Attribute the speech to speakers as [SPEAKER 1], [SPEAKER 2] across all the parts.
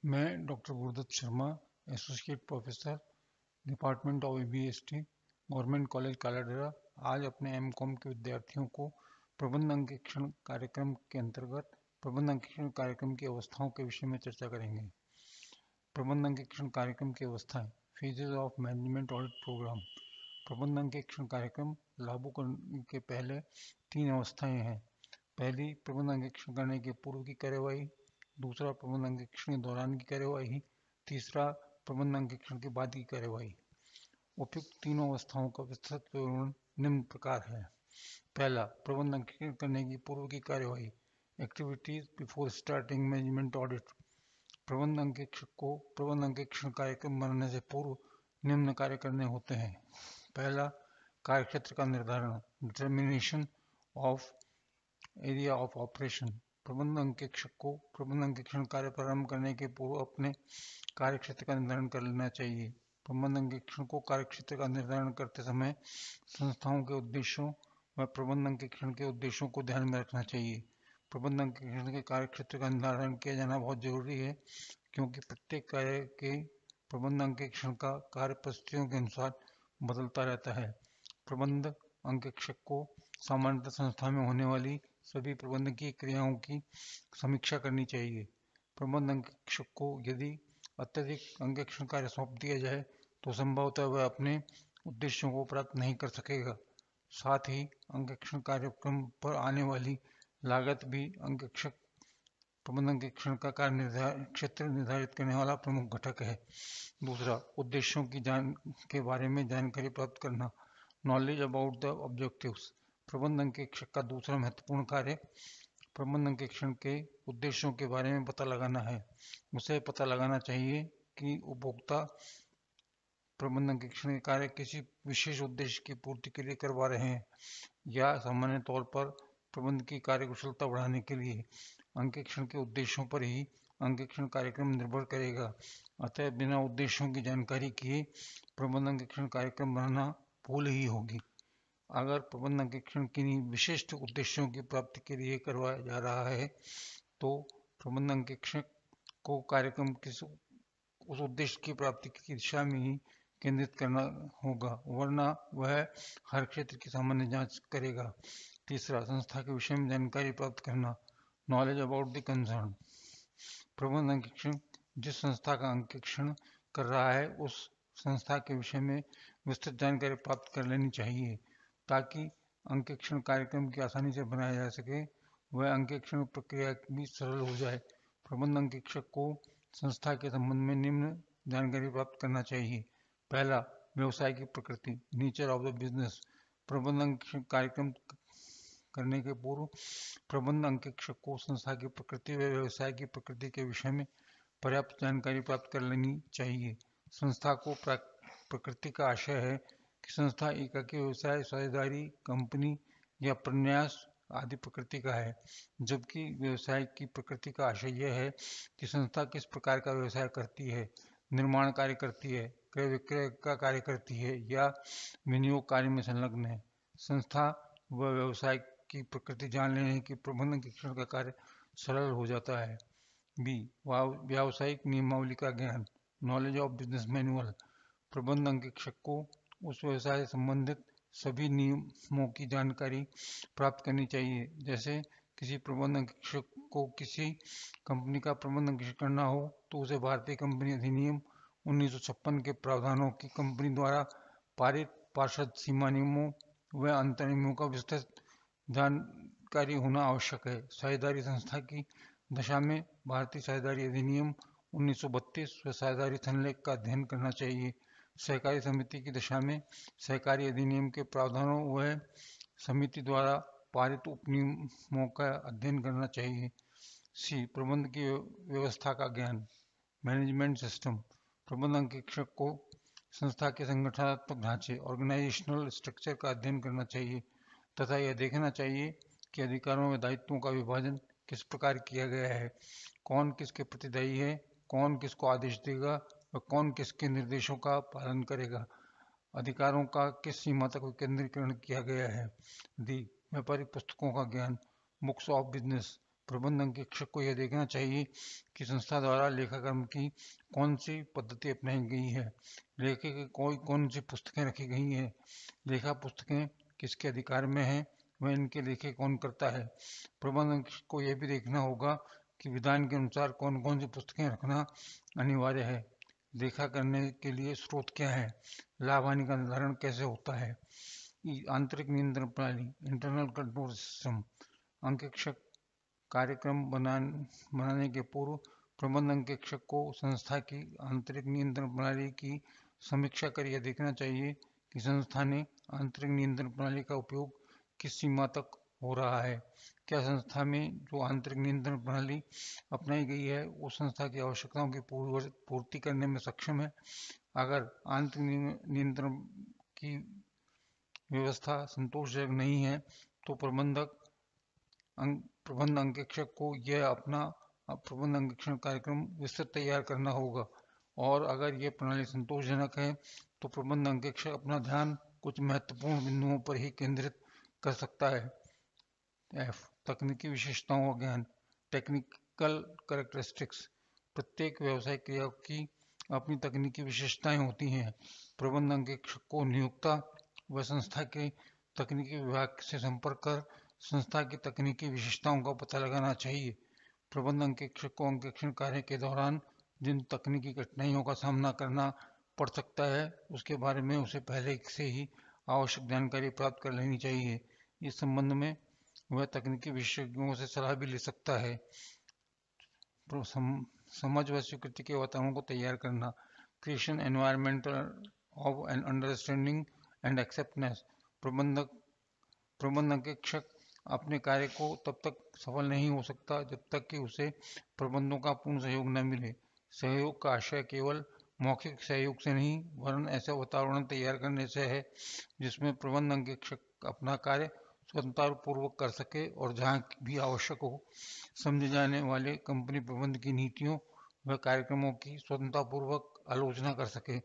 [SPEAKER 1] मैं doctor Gurudatt Sharma, associate professor, department of ABST, government college Kaladera, आज अपने एमकॉम के विद्यार्थियों को प्रबंध अंकेक्षण कार्यक्रम के अंतर्गत प्रबंध अंकेक्षण कार्यक्रम की अवस्थाओं के विषय में चर्चा करेंगे। प्रबंध अंकेक्षण कार्यक्रम की अवस्थाएं, phases of management audit programme. प्रबंध अंकेक्षण कार्यक्रम लागू करने के पहले 3 अवस्थाएं हैं। पहली, प्रबंध अंकेक्षण करने के पूर्व की कार्यवाही। दूसरा, प्रबंध अंकेक्षण के दौरान की कार्यवाही। तीसरा, प्रबंध अंकेक्षण के बाद की कार्यवाही। उपयुक्त तीनों अवस्थाओं का विस्तृत विवरण निम्न प्रकार है। पहला, प्रबंध अंकेक्षण करने की पूर्व की कार्यवाही, activities before starting management audit. प्रबंध अंकेक्षक को प्रबंध अंकेक्षण कार्यक्रम बनाने से पूर्व निम्न कार्य करने होते हैं। पहला, कार्यक्षेत्र का निर्धारण, determination of area of operation. प्रबंध अंकेक्षक को प्रबंध अंकेक्षण कार्य प्रारंभ करने के पूर्व अपने कार्यक्षेत्र का निर्धारण कर लेना चाहिए। प्रबंध अंकेक्षण को कार्यक्षेत्र का निर्धारण करते समय संस्थाओं के उद्देश्यों व प्रबंध अंकेक्षण के उद्देश्यों को ध्यान में रखना चाहिए। प्रबंध अंकेक्षण के कार्यक्षेत्र का निर्धारण किया जाना बहुत जरूरी है, क्योंकि प्रत्येक कार्य के प्रबंध अंकेक्षण का कार्य परिस्थितियों के अनुसार बदलता रहता है। प्रबंध अंकेक्षक को सामान्यतः संस्था में होने वाली सभी प्रबंधकीय क्रियाओं की समीक्षा करनी चाहिए। प्रबंध अंकेक्षक को यदि अत्यधिक अंकेक्षण कार्य सौंप दिया जाए तो संभवतः वह अपने उद्देश्यों को प्राप्त नहीं कर सकेगा। साथ ही अंकेक्षण कार्यक्रम पर आने वाली लागत भी अंकेक्षक प्रबंध अंकेक्षण का कार्य क्षेत्र निर्धारित करने वाला प्रमुख घटक है। दूसरा, उद्देश्यों के बारे में जानकारी प्राप्त करना, नॉलेज अबाउट द ऑब्जेक्टिव्स। प्रबंध अंकेक्षक का दूसरा महत्वपूर्ण कार्य प्रबंध अंकेक्षण के उद्देश्यों के बारे में पता लगाना है। उसे पता लगाना चाहिए कि उपभोक्ता प्रबंध अंकेक्षण के कार्य किसी विशेष उद्देश्य की पूर्ति के लिए करवा रहे हैं या सामान्य तौर पर प्रबंध की कार्यकुशलता बढ़ाने के लिए। अंकेक्षण के उद्देश्यों पर ही अंकेक्षण कार्यक्रम निर्भर करेगा। अतः बिना उद्देश्यों की जानकारी किए प्रबंध अंकेक्षण कार्यक्रम बनाना भूल ही होगी। अगर प्रबंध अंकेक्षण किन्हीं विशिष्ट उद्देश्यों की प्राप्ति के लिए करवाया जा रहा है तो प्रबंध अंकेक्षक को कार्यक्रम उस उद्देश्य की प्राप्ति की दिशा में ही केंद्रित करना होगा, वरना वह हर क्षेत्र की सामान्य जांच करेगा। तीसरा, संस्था के विषय में जानकारी प्राप्त करना, नॉलेज अबाउट द कंसर्न। प्रबंध अंकेक्षण जिस संस्था का अंकेक्षण कर रहा है उस संस्था के विषय में विस्तृत जानकारी प्राप्त कर लेनी चाहिए, ताकि अंकेक्षण कार्यक्रम की आसानी से बनाया जा सके, वह अंकेक्षण प्रक्रिया भी सरल हो जाए। प्रबंध अंकेक्षक को संस्था के संबंध में निम्न जानकारी प्राप्त करना चाहिए। पहला, व्यवसाय की प्रकृति, नेचर ऑफ द बिजनेस। प्रबंध अंकेक्षण कार्यक्रम करने के पूर्व प्रबंध अंकेक्षक को संस्था की प्रकृति व व्यवसाय की प्रकृति के विषय में पर्याप्त जानकारी प्राप्त कर लेनी चाहिए। संस्था को प्रकृति का आशय है कि संस्था एकाकी व्यवसाय, साझेदारी, कंपनी या प्रन्यास आदि प्रकृति का है, जबकि व्यवसाय की प्रकृति का आशय यह है कि संस्था किस प्रकार का व्यवसाय करती है, निर्माण कार्य करती है, क्रय विक्रय का कार्य करती है या विनियोग कार्य में संलग्न है। संस्था व व्यवसाय की प्रकृति जान लेने की प्रबंध अंकेक्षण का कार्य सरल हो जाता है। बी, व्यावसायिक नियमावली का ज्ञान, नॉलेज ऑफ बिजनेस मैनुअल। प्रबंध अंकेक्षक को उस व्यवसाय से संबंधित सभी नियमों की जानकारी प्राप्त करनी चाहिए। जैसे किसी प्रबंध अंकेक्षक को किसी कंपनी का प्रबंध अंकेक्षण करना हो तो उसे भारतीय कंपनी अधिनियम 1956 के प्रावधानों की कंपनी द्वारा पारित पार्षद सीमा नियमों व अंतर नियमों का विस्तृत जानकारी होना आवश्यक है। साझेदारी संस्था की दशा में भारतीय साझेदारी अधिनियम 1932 व साझेदारी संलेख का अध्ययन करना चाहिए। सहकारी समिति की दशा में सहकारी अधिनियम के प्रावधानों व समिति द्वारा पारित उपनियमों का अध्ययन करना चाहिए। सी, प्रबंध की व्यवस्था का ज्ञान, मैनेजमेंट सिस्टम। प्रबंध अंकेक्षक को संस्था के संगठनात्मक ढांचे, ऑर्गेनाइजेशनल स्ट्रक्चर का अध्ययन करना चाहिए तथा यह देखना चाहिए कि अधिकारों व दायित्वों का विभाजन किस प्रकार किया गया है, कौन किसके प्रति दायी है, कौन किसको आदेश देगा व कौन किसके निर्देशों का पालन करेगा, अधिकारों का किस सीमा तक विकेंद्रीकरण किया गया है। डी, व्यापारिक पुस्तकों का ज्ञान, बुक्स ऑफ बिजनेस। प्रबंध अंकेक्षक को यह देखना चाहिए कि संस्था द्वारा लेखाक्रम की कौन सी पद्धति अपनाई गई है, लेखे की कौन सी पुस्तकें रखी गई हैं, लेखा पुस्तकें किसके अधिकार में हैं, वह इनके लेखे कौन करता है। प्रबंध अंकेक्षक को यह भी देखना होगा कि विधान के अनुसार कौन कौन सी पुस्तकें रखना अनिवार्य है, लेखा करने के लिए स्रोत क्या है, लाभ हानि का निर्धारण कैसे होता है। आंतरिक नियंत्रण प्रणाली इंटरनल कंट्रोल सिस्टम। अंकेक्षक कार्यक्रम बनाने के पूर्व प्रबंध अंकेक्षक को संस्था की आंतरिक नियंत्रण प्रणाली की समीक्षा कर यह देखना चाहिए कि संस्था ने आंतरिक नियंत्रण प्रणाली का उपयोग किस सीमा तक हो रहा है। क्या संस्था में जो आंतरिक नियंत्रण प्रणाली अपनाई गई है वो संस्था की आवश्यकताओं की पूर्ति करने में सक्षम है। अगर आंतरिक नियंत्रण की व्यवस्था संतोषजनक नहीं है तो प्रबंध अंकेक्षक को यह अपना प्रबंध अंकेक्षण कार्यक्रम विस्तृत तैयार करना होगा, और अगर यह प्रणाली संतोषजनक है तो प्रबंध अंकेक्षक अपना ध्यान कुछ महत्वपूर्ण बिंदुओं पर ही केंद्रित कर सकता है। तकनीकी विशेषताओं का ज्ञान, टेक्निकल कैरेक्टरिस्टिक्स। प्रत्येक व्यवसायिक क्रिया की अपनी तकनीकी विशेषताएं होती हैं। प्रबंध अंकेक्षक को नियोक्ता व संस्था के तकनीकी विभाग से संपर्क कर संस्था की तकनीकी विशेषताओं का पता लगाना चाहिए। प्रबंध अंकेक्षक को अंकेक्षण कार्य के दौरान जिन तकनीकी कठिनाइयों का सामना करना पड़ सकता है उसके बारे में उसे पहले से ही आवश्यक जानकारी प्राप्त कर लेनी चाहिए। इस संबंध में वह तकनीकी विशेषज्ञों से सलाह भी ले सकता है। समझ व स्वीकृति के वातावरण को तैयार करना, creation environmental of an understanding and acceptance. प्रबंध अंकेक्षक अपने कार्य को तब तक सफल नहीं हो सकता जब तक कि उसे प्रबंधों का पूर्ण सहयोग न मिले। सहयोग का आशय केवल मौखिक सहयोग से नहीं वरन ऐसा वातावरण तैयार करने से है जिसमें प्रबंध अंकेक्षक अपना कार्य स्वतंत्रता पूर्वक कर सके और जहां भी आवश्यक हो समझे जाने वाले कंपनी प्रबंध की नीतियों व कार्यक्रमों की स्वतंत्रता पूर्वक आलोचना कर सके।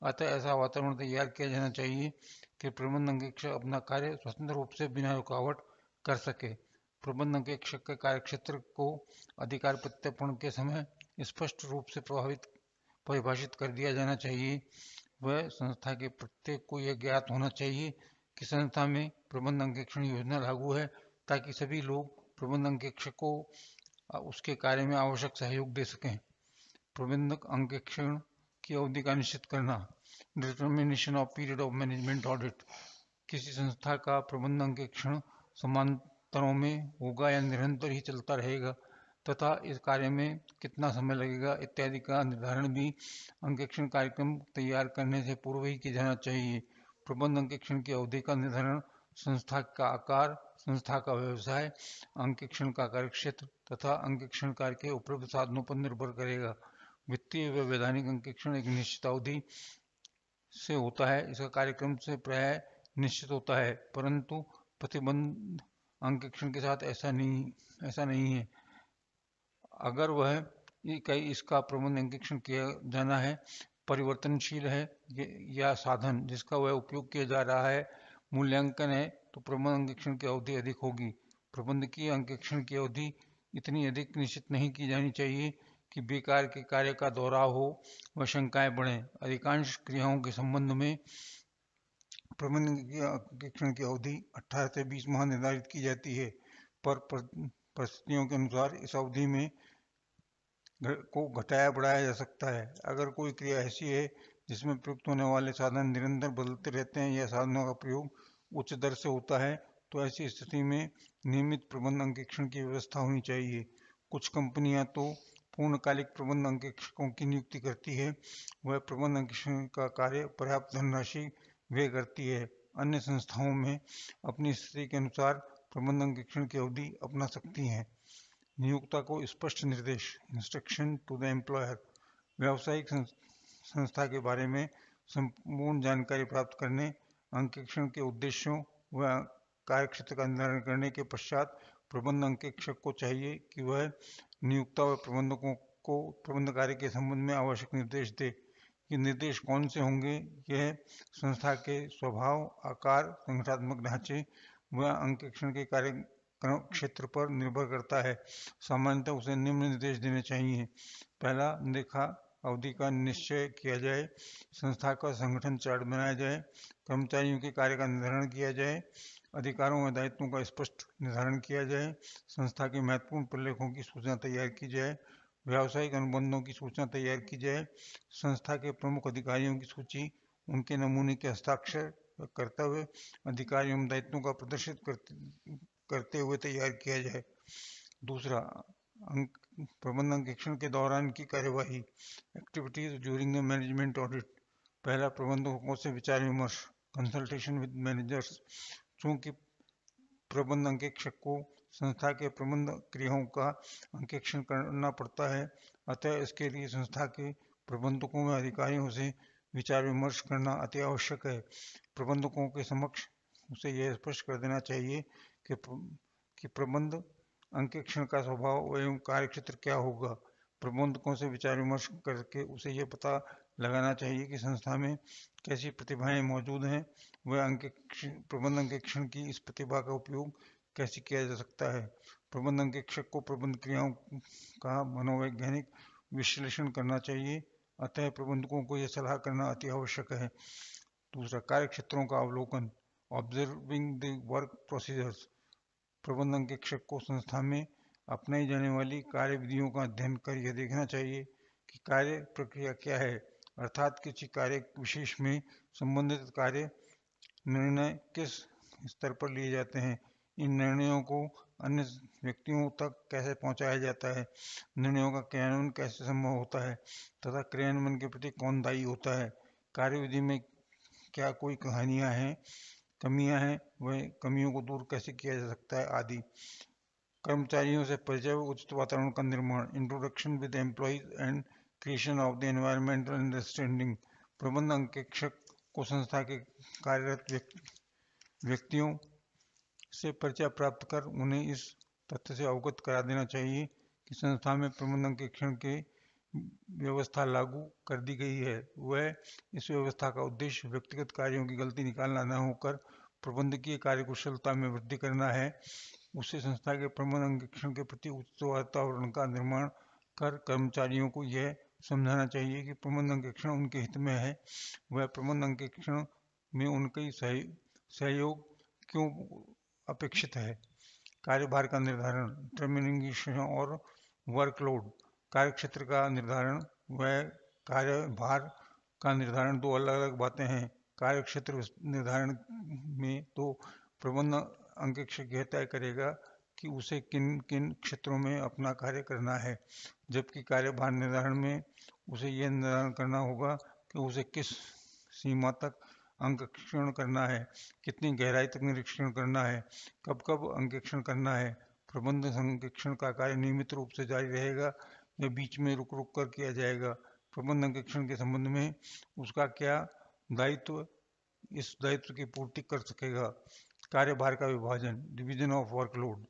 [SPEAKER 1] अतः ऐसा वातावरण तैयार किया जाना चाहिए कि प्रबंध अंकेक्षक अपना कार्य स्वतंत्र रूप से बिना रुकावट कर सके। प्रबंध अंकेक्षक के कार्यक्षेत्र को अधिकार प्रत्यर्पण के समय स्पष्ट रूप से परिभाषित कर दिया जाना चाहिए। वह संस्था के प्रत्येक को यह ज्ञात होना चाहिए कि संस्था में प्रबंध अंकेक्षण योजना लागू है ताकि सभी लोग प्रबंध अंकेक्षक को उसके कार्य में आवश्यक सहयोग दे सकें। प्रबंधक अंकेक्षण की अवधि का निश्चित करना, determination of period of management audit. किसी संस्था का प्रबंध अंकेक्षण समांतरों में होगा या निरंतर ही चलता रहेगा तथा इस कार्य में कितना समय लगेगा इत्यादि का निर्धारण भी अंकेक्षण कार्यक्रम तैयार करने से पूर्व ही किया जाना चाहिए। प्रबंध अंकेक्षण की अवधि का निर्धारण संस्था का आकार, संस्था का व्यवसाय, अंकेक्षण का कार्यक्षेत्र तथा अंकेक्षण कार्य के उपलब्ध साधनों पर निर्भर करेगा। वित्तीय व वैधानिक अंकेक्षण एक निश्चित अवधि से होता है, इसका कार्यक्रम से प्राय निश्चित होता है, परंतु प्रतिबंध अंकेक्षण के साथ ऐसा नहीं है। अगर वह इसका प्रबंध अंकेक्षण किया जाना है परिवर्तनशील है या साधन जिसका वह उपयोग किया जा रहा है मूल्यांकन है तो प्रबंध अंकेक्षण की अवधि अधिक होगी। प्रबंधकीय अंकेक्षण की अवधि इतनी अधिक निश्चित नहीं की जानी चाहिए कि बेकार के कार्य का दोहराव हो व शंकाएं बढ़ें। अधिकांश क्रियाओं के संबंध में प्रबंधकीय अंकेक्षण की अवधि 18 से 20 माह निर्धारित की जाती है, पर परिस्थितियों के अनुसार इस अवधि में को घटाया बढ़ाया जा सकता है। अगर कोई क्रिया ऐसी है जिसमें प्रयुक्त होने वाले साधन निरंतर बदलते रहते हैं या साधनों का प्रयोग उच्च दर से होता है तो ऐसी स्थिति में नियमित प्रबंध अंकेक्षण की व्यवस्था होनी चाहिए। कुछ कंपनियां तो पूर्णकालिक प्रबंध अंकेक्षकों की नियुक्ति करती है, वह प्रबंध अंकेक्षण का कार्य पर्याप्त धनराशि व्यय करती है। अन्य संस्थाओं में अपनी स्थिति के अनुसार प्रबंध अंकेक्षण की अवधि अपना सकती हैं। नियोक्ता को स्पष्ट निर्देश, इंस्ट्रक्शन टू द एम्प्लॉयर। व्यावसायिक संस्था के बारे में संपूर्ण जानकारी प्राप्त करने, अंकेक्षण के उद्देश्यों व कार्यक्षेत्र का निर्धारण करने के पश्चात प्रबंध अंकेक्षक को चाहिए कि वह नियोक्ता व प्रबंधकों को प्रबंध कार्य के संबंध में आवश्यक निर्देश दे। ये निर्देश कौन से होंगे, यह संस्था के स्वभाव, आकार, संगठनात्मक ढांचे व अंकेक्षण के कार्य क्षेत्र पर निर्भर करता है। सामान्यतः उसे निम्न निर्देश देने चाहिए। पहला, लेखा अवधि का निश्चय किया जाए, संस्था का संगठन चार्ट बनाया जाए, कर्मचारियों के कार्य का निर्धारण किया जाए, अधिकारों व दायित्वों का स्पष्ट निर्धारण किया जाए, संस्था के महत्वपूर्ण प्रलेखों की सूचना तैयार की जाए, व्यावसायिक अनुबंधों की सूचना तैयार की जाए, संस्था के प्रमुख अधिकारियों की सूची उनके नमूने के हस्ताक्षर कर्तव्य, अधिकारियों एवं दायित्वों का प्रदर्शित करते हुए तैयार किया जाए। दूसरा, प्रबंधन अंकेक्षण के दौरान की कार्यवाही, activities during the management audit. पहला, प्रबंधकों से विचार विमर्श, कंसल्टेशन विद मैनेजर्स। चूंकि प्रबंध अंकेक्षक को संस्था के प्रबंध क्रियाओं का अंकेक्षण करना पड़ता है, अतः इसके लिए संस्था के प्रबंधकों व अधिकारियों से विचार विमर्श करना अति आवश्यक है। प्रबंधकों के समक्ष उसे यह स्पष्ट कर देना चाहिए कि प्रबंध अंकेक्षण का स्वभाव एवं कार्यक्षेत्र क्या होगा। प्रबंधकों से विचार विमर्श करके उसे यह पता लगाना चाहिए कि संस्था में कैसी प्रतिभाएं मौजूद हैं, वह प्रबंध अंकेक्षण की इस प्रतिभा का उपयोग कैसे किया जा सकता है। प्रबंध अंकेक्षक को प्रबंध क्रियाओं का मनोवैज्ञानिक विश्लेषण करना चाहिए, अतः प्रबंधकों को यह सलाह करना अति आवश्यक है। दूसरा, कार्यक्षेत्रों का अवलोकन, ऑब्जर्विंग द वर्क प्रोसीजर्स। प्रबंध अंकेक्षक को संस्था में अपनाई जाने वाली कार्य विधियों का अध्ययन कर यह देखना चाहिए कि कार्य प्रक्रिया क्या है, अर्थात किसी कार्य विशेष में संबंधित कार्य निर्णय किस स्तर पर लिए जाते हैं, इन निर्णयों को अन्य व्यक्तियों तक कैसे पहुंचाया जाता है, निर्णयों का क्रियान्वयन कैसे संभव होता है तथा क्रियान्वयन के प्रति कौन दायी होता है, कार्यविधि में क्या कोई कहानियां हैं, कमियां हैं, वह कमियों को दूर कैसे किया जा सकता है आदि। कर्मचारियों से परिचय व उचित वातावरण का निर्माण, introduction with employees and creation of the environmental understanding. प्रबंध अंकेक्षक को संस्था के कार्यरत व्यक्तियों से परिचय प्राप्त कर उन्हें इस तथ्य से अवगत करा देना चाहिए कि संस्था में प्रबंध अंकेक्षण की व्यवस्था लागू कर दी गई है। वह इस व्यवस्था का उद्देश्य व्यक्तिगत कार्यों की गलती निकालना न होकर प्रबंधकीय कार्यकुशलता में वृद्धि करना है। उससे संस्था के प्रबंध अंकेक्षण के प्रति उचित वातावरण का निर्माण कर कर्मचारियों को यह समझाना चाहिए कि प्रबंध अंकेक्षण उनके हित में है। वह प्रबंध अंकेक्षण में उनका सहयोग क्यों अपेक्षित है। कार्यभार का निर्धारण, डिटरमिनेशन और वर्कलोड। कार्यक्षेत्र का निर्धारण व कार्यभार का निर्धारण दो अलग अलग बातें हैं। कार्यक्षेत्र निर्धारण में तो प्रबंध अंकेक्षक यह तय करेगा कि उसे किन किन क्षेत्रों में अपना कार्य करना है, जबकि कार्यभार निर्धारण में उसे यह निर्धारण करना होगा कि उसे किस सीमा तक अंकेक्षण करना है, कितनी गहराई तक निरीक्षण करना है, कब कब अंकेक्षण करना है। प्रबंध अंकेक्षण का कार्य नियमित रूप से जारी रहेगा या बीच में रुक रुक कर किया जाएगा। प्रबंध अंकेक्षण के संबंध में उसका क्या दायित्व इस दायित्व की पूर्ति कर सकेगा। कार्यभार का विभाजन, डिवीजन ऑफ वर्कलोड।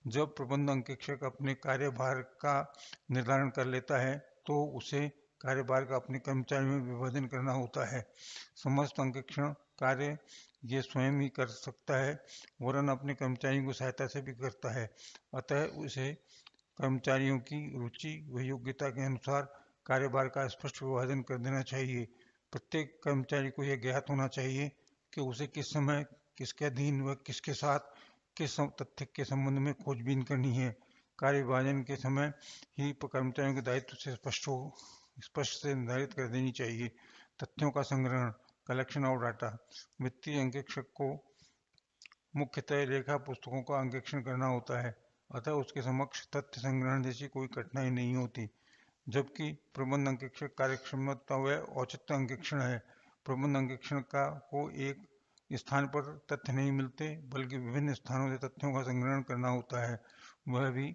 [SPEAKER 1] जब प्रबंध अंकेक्षक अपने कार्यभार का निर्धारण कर लेता है तो उसे कार्यभार का अपने कर्मचारियों में विभाजन करना होता है। समस्त अंकेक्षण कार्य ये स्वयं ही कर सकता है, वरन अपने कर्मचारियों की सहायता से भी करता है। अतः उसे कर्मचारियों की रुचि व योग्यता के अनुसार कार्यभार का स्पष्ट विभाजन कर देना चाहिए। प्रत्येक कर्मचारी को यह ज्ञात होना चाहिए कि उसे किस समय, किसके अधीन व किसके साथ किस तथ्य के संबंध में खोजबीन करनी है। कार्य विभाजन के समय ही कर्मचारियों के दायित्व से स्पष्ट से निर्धारित कर देनी चाहिए। तथ्यों का संग्रहण, कलेक्शन ऑफ डाटा। वित्तीय अंकेक्षक को मुख्यतः लेखा पुस्तकों का अंकेक्षण करना होता है, अतः उसके समक्ष तथ्य संग्रहण जैसी कोई कठिनाई नहीं होती। जबकि प्रबंध अंकेक्षक कार्यक्षमता व औचित्य अंकेक्षण है। प्रबंध अंकेक्षण को एक स्थान पर तथ्य नहीं मिलते, बल्कि विभिन्न स्थानों से तथ्यों का संग्रहण करना होता है, वह भी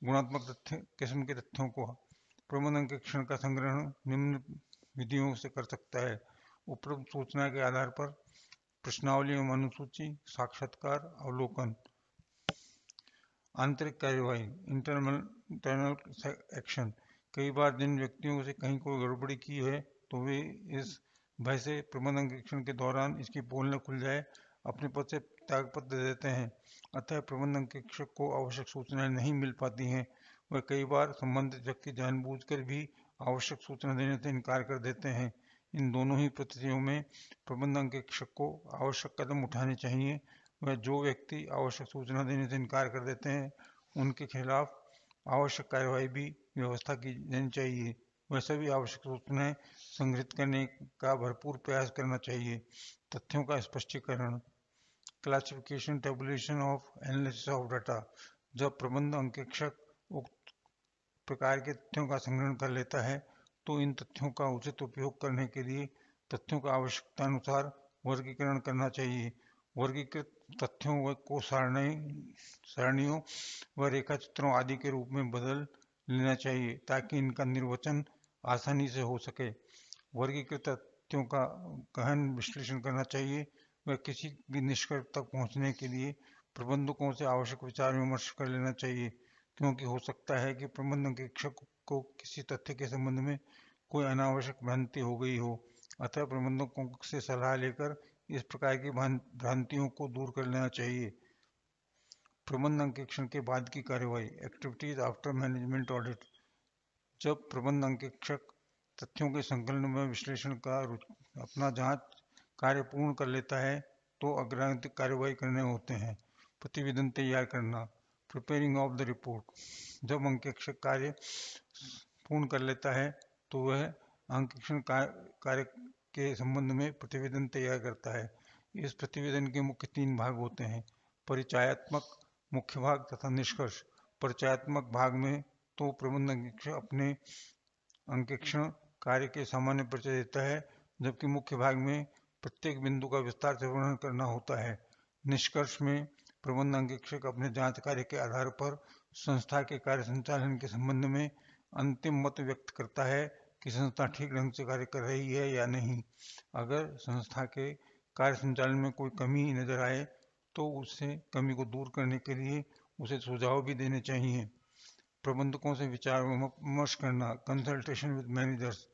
[SPEAKER 1] गुणात्मक किस्म के तथ्यों को। प्रबंध अंकेक्षण का संग्रहण निम्न विधियों से कर सकता है। उपरोक्त सूचना के आधार पर प्रश्नावली एवं अनुसूची, साक्षात्कार, अवलोकन। आंतरिक कार्यवाही, इंटरनल एक्शन। कई बार जिन व्यक्तियों से कहीं कोई गड़बड़ी की है तो वे इस भय से प्रबंध अंकेक्षण के दौरान इसकी पोल न खुल जाए अपने पद से त्यागपत्र दे देते हैं। अतः प्रबंध अंकेक्षक को आवश्यक सूचनाएं नहीं मिल पाती हैं। वह कई बार संबंधित व्यक्ति जानबूझकर भी आवश्यक सूचना देने से इनकार कर देते हैं। इन दोनों ही परिस्थितियों में प्रबंध अंकेक्षक को आवश्यक कदम उठाने चाहिए। वह जो व्यक्ति आवश्यक सूचना देने से इनकार कर देते हैं उनके खिलाफ आवश्यक कार्यवाही भी व्यवस्था की जानी चाहिए। वह सभी आवश्यक सूचनाएं संग्रहित करने का भरपूर प्रयास करना चाहिए। तथ्यों का स्पष्टीकरण, classification, tabulation of analysis of data. जब प्रबंध अंकेक्षक उक्त प्रकार के तथ्यों का संग्रहण कर लेता है तो इन तथ्यों का उचित उपयोग करने के लिए तथ्यों का आवश्यकता अनुसार वर्गीकरण करना चाहिए। वर्गीकृत तथ्यों को सारणियों व रेखाचित्रों आदि के रूप में बदल लेना चाहिए ताकि इनका निर्वचन आसानी से हो सके। वर्गीकृत तथ्यों का गहन विश्लेषण करना चाहिए। वह किसी भी निष्कर्ष तक पहुंचने के लिए प्रबंधकों से आवश्यक विचार विमर्श कर लेना चाहिए, क्योंकि हो सकता है कि प्रबंध अंकेक्षक को किसी तथ्य के संबंध में कोई अनावश्यक भ्रांति हो गई हो। अतः प्रबंधकों से सलाह लेकर इस प्रकार की भ्रांतियों को दूर कर लेना चाहिए। प्रबंध अंकेक्षण के बाद की कार्यवाही, एक्टिविटीज आफ्टर मैनेजमेंट ऑडिट। जब प्रबंध अंकेक्षक तथ्यों के संकलन व विश्लेषण का अपना जांच कार्य पूर्ण कर लेता है तो अग्रांतिक कार्यवाही करने होते हैं। प्रतिवेदन तैयार करना, प्रिपेयरिंग ऑफ द रिपोर्ट। जब अंकेक्षक कार्य पूर्ण कर लेता है तो वह अंकेक्षण कार्य के संबंध में प्रतिवेदन तैयार करता है। इस प्रतिवेदन के मुख्य 3 भाग होते हैं, परिचयात्मक, मुख्य भाग तथा निष्कर्ष। परिचयात्मक भाग में तो प्रबंध अंकेक्षक अपने अंकेक्षण कार्य के सामान्य परिचय देता है, जबकि मुख्य भाग में प्रत्येक बिंदु का विस्तार से वर्णन करना होता है। निष्कर्ष में प्रबंध अंकेक्षक अपने जांच कार्य के आधार पर संस्था के कार्य संचालन के संबंध में अंतिम मत व्यक्त करता है कि संस्था ठीक ढंग से कार्य कर रही है या नहीं। अगर संस्था के कार्य संचालन में कोई कमी नजर आए तो उससे कमी को दूर करने के लिए उसे सुझाव भी देने चाहिए। प्रबंधकों से विचार विमर्श करना, कंसल्टेशन विद मैनेजर्स।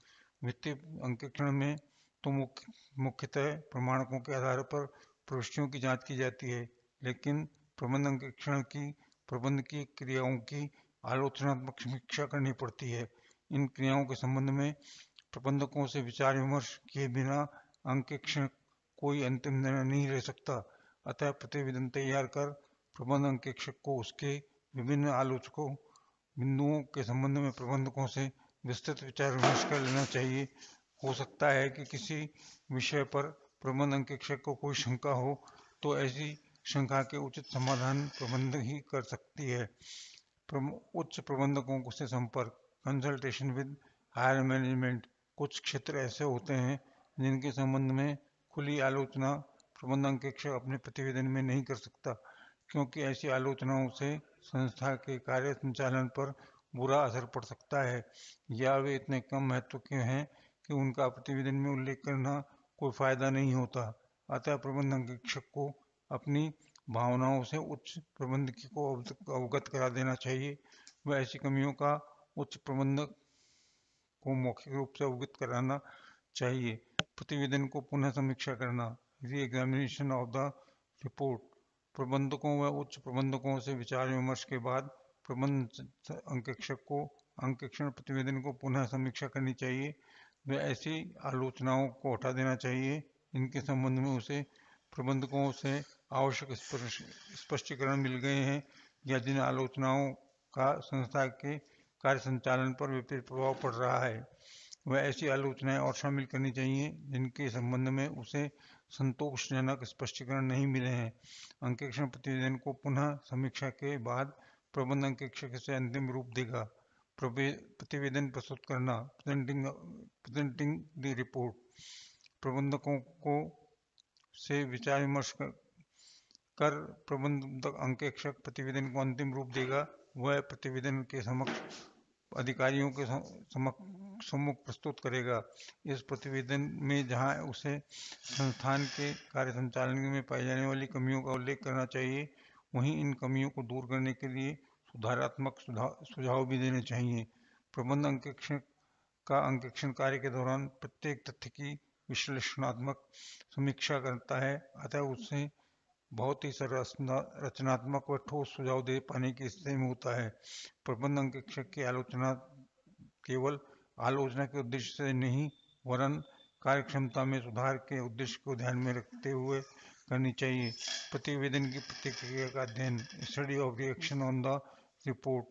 [SPEAKER 1] वित्तीय अंकेक्षण में तो मुख्यतः प्रमाणकों के आधार पर प्रविष्टियों की जांच की जाती है, लेकिन प्रबंध अंकेक्षण की प्रबंध की क्रियाओं की आलोचनात्मक समीक्षा करनी पड़ती है। इन क्रियाओं के संबंध में प्रबंधकों से विचार विमर्श किए बिना अंकेक्षण कोई अंतिम निर्णय नहीं ले सकता। अतः प्रतिवेदन तैयार कर प्रबंध अंकेक्षक को उसके विभिन्न आलोचकों बिंदुओं के संबंध में प्रबंधकों से विस्तृत विचार विमर्श कर लेना चाहिए। हो सकता है कि किसी विषय पर प्रबंध अंकेक्षक को कोई शंका हो तो ऐसी शंका के उचित समाधान प्रबंधक ही कर सकती है। उच्च प्रबंधकों से संपर्क, कंसल्टेशन विद हायर मैनेजमेंट। कुछ क्षेत्र ऐसे होते हैं जिनके संबंध में खुली आलोचना प्रबंध अंकेक्षक अपने प्रतिवेदन में नहीं कर सकता, क्योंकि ऐसी आलोचनाओं से संस्था के कार्य संचालन पर बुरा असर पड़ सकता है या वे इतने कम महत्व के हैं कि उनका प्रतिवेदन में उल्लेख करना कोई फायदा नहीं होता। अतः प्रबंध अंकेक्षक को अपनी भावनाओं से उच्च प्रबंधक को अवगत करा देना चाहिए। वह ऐसी कमियों का उच्च प्रबंधक को मौखिक रूप से अवगत कराना चाहिए। प्रतिवेदन को पुनः समीक्षा करना, re examination of the report. प्रबंधकों व उच्च प्रबंधकों से विचार विमर्श के बाद प्रबंध अंकेक्षक को अंकेक्षण प्रतिवेदन को पुनः समीक्षा करनी चाहिए। वह ऐसी आलोचनाओं को हटा देना चाहिए इनके संबंध में उसे प्रबंधकों से आवश्यक स्पष्टीकरण मिल गए हैं या जिन आलोचनाओं का संस्था के कार्य संचालन पर विपरीत प्रभाव पड़ रहा है। वह ऐसी आलोचनाएं और शामिल करनी चाहिए जिनके संबंध में उसे संतोषजनक स्पष्टीकरण नहीं मिले हैं। अंकेक्षण प्रतिवेदन को पुनः समीक्षा के बाद प्रबंध अंकेक्षक से अंतिम रूप देगा। प्रतिवेदन प्रस्तुत करना, प्रेजेंटिंग द रिपोर्ट। प्रबंधकों को से विचार विमर्श कर प्रबंध अंकेक्षक प्रतिवेदन को अंतिम रूप देगा। वह प्रतिवेदन के समक्ष अधिकारियों के सम्मुख प्रस्तुत करेगा। इस प्रतिवेदन में जहां उसे संस्थान के कार्य संचालन में पाई जाने वाली कमियों का उल्लेख करना चाहिए, वहीं इन कमियों को दूर करने के लिए सुधारात्मक सुझाव भी देने चाहिए। प्रबंध अंकेक्षक का अंकेक्षण कार्य के दौरान प्रत्येक तथ्य की विश्लेषणात्मक समीक्षा करता है, अतः उससे बहुत ही रचनात्मक व ठोस सुझाव दे पाने की स्थिति में होता है। प्रबंध अंकेक्षक की आलोचना केवल आलोचना के उद्देश्य से नहीं वरन कार्यक्षमता में सुधार के उद्देश्य को ध्यान में रखते हुए करनी चाहिए। प्रतिवेदन की प्रतिक्रिया का अध्ययन, study of reaction on the report.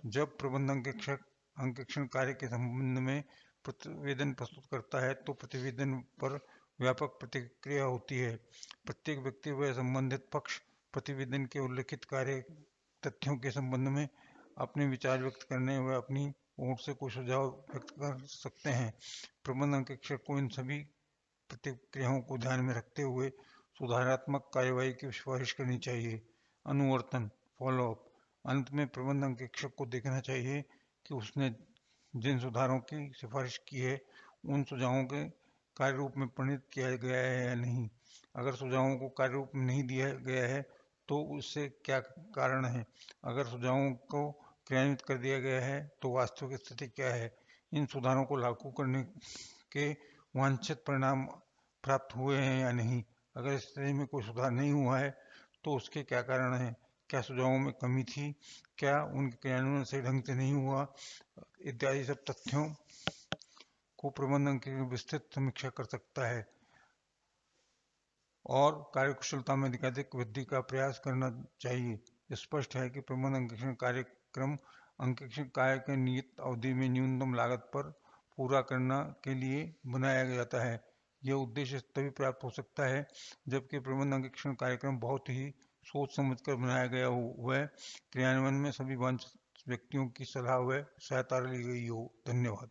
[SPEAKER 1] जब प्रबंध अंकेक्षण कार्य के संबंध में प्रतिवेदन प्रस्तुत करता है तो प्रतिवेदन पर व्यापक प्रतिक्रिया होती है। प्रत्येक व्यक्ति व संबंधित पक्ष प्रतिवेदन के उल्लिखित कार्य तथ्यों के संबंध में अपने विचार व्यक्त करने व अपनी ओर से कुछ सुझाव व्यक्त कर सकते हैं। प्रबंध अंकेक्षक को इन सभी प्रतिक्रियाओं को ध्यान में रखते हुए सुधारात्मक कार्यवाही की सिफारिश करनी चाहिए। अनुवर्तन फॉलोअप। अंत में प्रबंध अंकेक्षक को देखना चाहिए कि उसने जिन सुधारों की सिफारिश की है उन सुझावों के कार्य रूप में परिणत किया गया है या नहीं। अगर सुझावों को कार्य रूप में नहीं दिया गया है तो उससे क्या कारण है। अगर सुझावों को क्रियान्वित कर दिया गया है तो वास्तविक स्थिति क्या है। इन सुधारों को लागू करने के वांछित परिणाम प्राप्त हुए हैं या नहीं। अगर स्थिति में कोई सुधार नहीं हुआ है तो उसके क्या कारण हैं। क्या सुझावों में कमी थी, क्या उनके क्रियान्वयन सही ढंग से नहीं हुआ, इत्यादि सब तथ्यों को प्रबंधन की विस्तृत समीक्षा कर सकता है और कार्यकुशलता में अधिकाधिक वृद्धि का प्रयास करना चाहिए। स्पष्ट है कि प्रबंध अंकेक्षण कार्यक्रम अंकेक्षण कार्य के नियत अवधि में न्यूनतम लागत पर पूरा करना के लिए बनाया जाता है। यह उद्देश्य तभी प्राप्त हो सकता है जबकि प्रबंध अंकेक्षण कार्यक्रम बहुत ही सोच समझकर बनाया गया हो व क्रियान्वयन में सभी वांछित व्यक्तियों की सलाह व सहायता ली गई हो। धन्यवाद।